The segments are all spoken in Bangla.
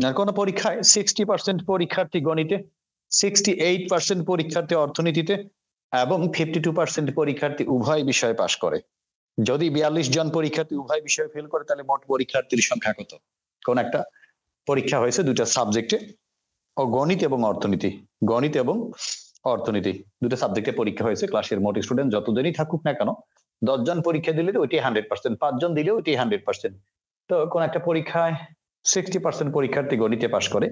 আর কোন পরীক্ষায় 60% পরীক্ষার্থী গণিতে, 68% পরীক্ষার্থী অর্থনীতিতে এবং 52% পরীক্ষার্থী উভয় বিষয়ে পাশ করে। যদি 42 জন পরীক্ষার্থী উভয় বিষয়ে ফেল করে তাহলে মোট পরীক্ষার্থীর সংখ্যা কত? কোন একটা পরীক্ষা হয়েছে দুইটা সাবজেক্টে, ও গণিত এবং অর্থনীতি, গণিত এবং অর্থনীতি দুটো সাবজেক্টে পরীক্ষা হয়েছে। ক্লাসের মোট স্টুডেন্ট যতজনই থাকুক না কেন, 10 জন পরীক্ষা দিলে ওইটি 100%, 5 জন দিলেও ওইটি 100%। তো কোন একটা পরীক্ষায় 60% পরীক্ষার্থী গণিতে পাশ করে,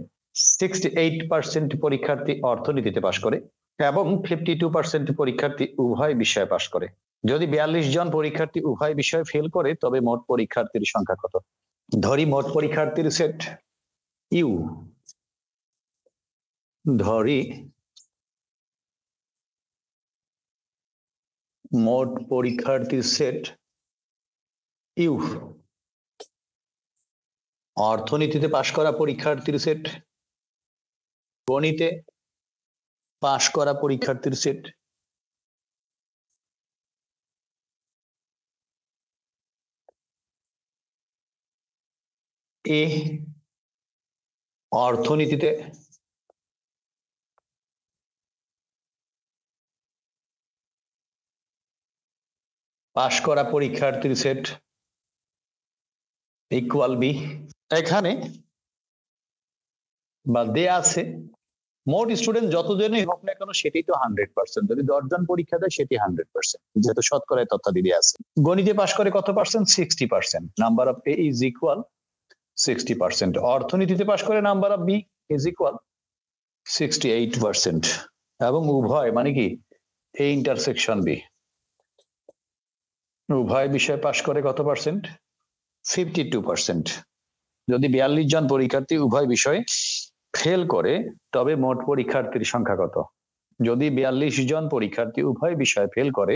68% পরীক্ষার্থী অর্থনীতিতে পাশ করে এবং 52% পরীক্ষার্থী উভয় বিষয়ে পাশ করে। যদি 42 জন পরীক্ষার্থী উভয় বিষয়ে ফেল করে তবে মোট পরীক্ষার্থীর সংখ্যা কত? ধরি মোট পরীক্ষার্থীর সেট ইউ, ধরি মোট পরীক্ষার্থীর সেট ইউ, অর্থনীতিতে পাশ করা পরীক্ষার্থীর সেট, গণিতে পাশ করা পরীক্ষার্থীর সেট, এ অর্থনীতিতে পাশ করা পরীক্ষার্থীর সেট ইকুয়াল বি। এখানে বা দেয়া আছে মোট স্টুডেন্ট যতজনই হোক না কেন সেটাই তো 100%। যদি 10 জন পরীক্ষা দেয় সেটি 100%, যেহেতু শতকরায় তথ্যাদি আছে। গণিতে পাশ করে কত percent? 60%। Number of A is equal 60%। অর্থনীতিতে পাশ করে number of B is equal 68%। এবং উভয় মানে কি এ ইন্টারসেকশন বি, উভয় বিষয়ে পাশ করে কত পার্সেন্ট? 52%। যদি 42 জন পরীক্ষার্থী উভয় বিষয়ে ফেল করে তবে মোট পরীক্ষার্থীর সংখ্যা কত? যদি 42 জন পরীক্ষার্থী উভয় বিষয়ে ফেল করে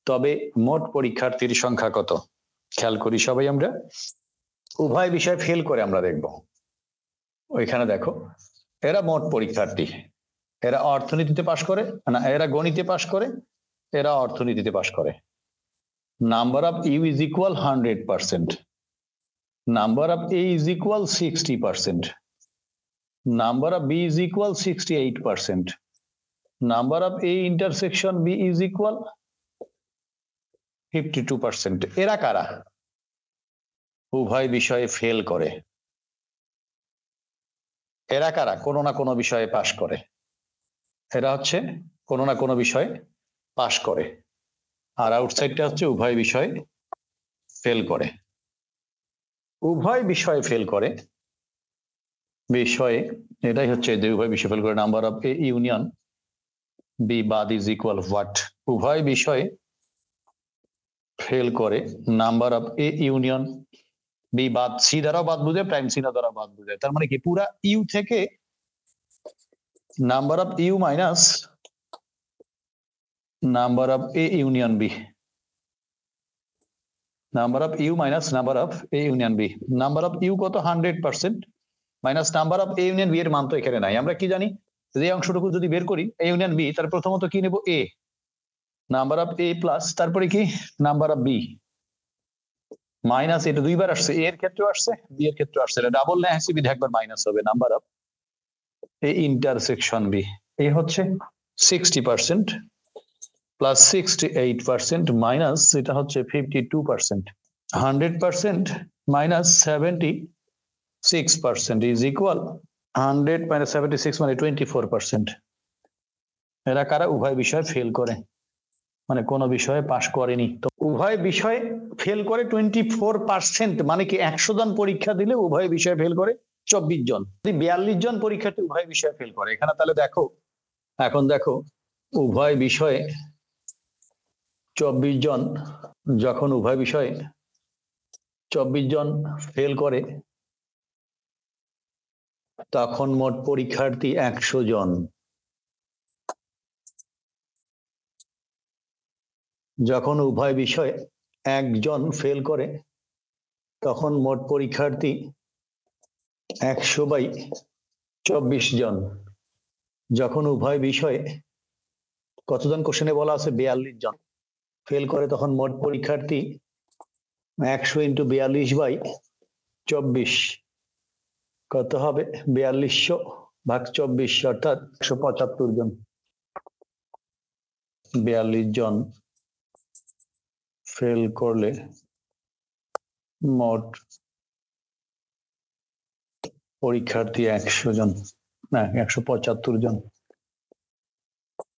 তবে মোট পরীক্ষার্থীর সংখ্যা কত? খেয়াল করি সবাই আমরা, উভয় বিষয়ে ফেল করে আমরা দেখব। ওইখানে দেখো এরা মোট পরীক্ষার্থী, এরা অর্থনীতিতে পাশ করে না, এরা গণিতে পাশ করে, এরা অর্থনীতিতে পাশ করে। Number of U is equal 100%, number of A is equal 60%, number of b is equal 68%, number of a intersection b is equal 52%. এরা কারা? উভয় বিষয়ে ফেল করে। এরা কারা? কোনো না কোনো বিষয়ে পাশ করে। এরা হচ্ছে কোনো না কোনো বিষয়ে পাশ করে, আর আউটসাইডটা হচ্ছে উভয় বিষয়ে ফেল করে। উভয় বিষয়ে ফেল করে বিষয়ে, এটাই হচ্ছে যে উভয় বিষয়ে ফেল করে। Number of A union B বাদ ইজ ইকুয়াল হোয়াট? উভয় বিষয়ে ফেল করে number of A union B বাদ, সি দ্বারাও বাদ বুঝায়, প্রাইম চিহ্ন দ্বারা বাদ বুঝায়। তার মানে কি পুরা ইউ থেকে number of U minus number of A union B, number of U minus number of A union B. Number of U কত? 100% minus number of A union B এর মান তো এখানে নাই। আমরা কি জানি যে অংশটুকু যদি বের করি এ ইউনিয়ন বি, তার প্রথমত কি নেব? এ, নাম্বার অফ এ প্লাস তারপরে কি নাম্বার অফ বি মাইনাস, এটা দুইবার আসছে, এ এর ক্ষেত্রে আসছে, বি এর ক্ষেত্রে আসছে, এটা ডাবল না আসছে বিধে একবার মাইনাস হবে। Number of A intersection B, A হচ্ছে 60% প্লাস 68% মাইনাস এটা হচ্ছে 52%, 100% মাইনাস 76% ইজ ইকুয়াল 100 মাইনাস 76 মানে 24%। এরা কারা? উভয় বিষয়ে ফেল করে, মানে কোন বিষয়ে পাশ করেনি। তো উভয় বিষয়ে ফেল করে 24%, মানে কি 100 জন পরীক্ষা দিলে উভয় বিষয়ে ফেল করে 24 জন। 42 জন পরীক্ষার্থী উভয় বিষয়ে ফেল করে। এখানে তাহলে দেখো, এখন দেখো উভয় বিষয়ে 24 জন, যখন উভয় বিষয়ে 24 জন ফেল করে তখন মোট পরীক্ষার্থী 100 জন। যখন উভয় বিষয়ে একজন ফেল করে তখন মোট পরীক্ষার্থী 100/24 জন। যখন উভয় বিষয়ে কতজন কোশ্চেনে বলা আছে? 42 জন ফেল করে তখন মোট পরীক্ষার্থী 100 × 42/24। কত হবে? 4200 ভাগ 24 অর্থাৎ 175 জন। 42 জন ফেল করলে মোট পরীক্ষার্থী 100 জন, না 175 জন।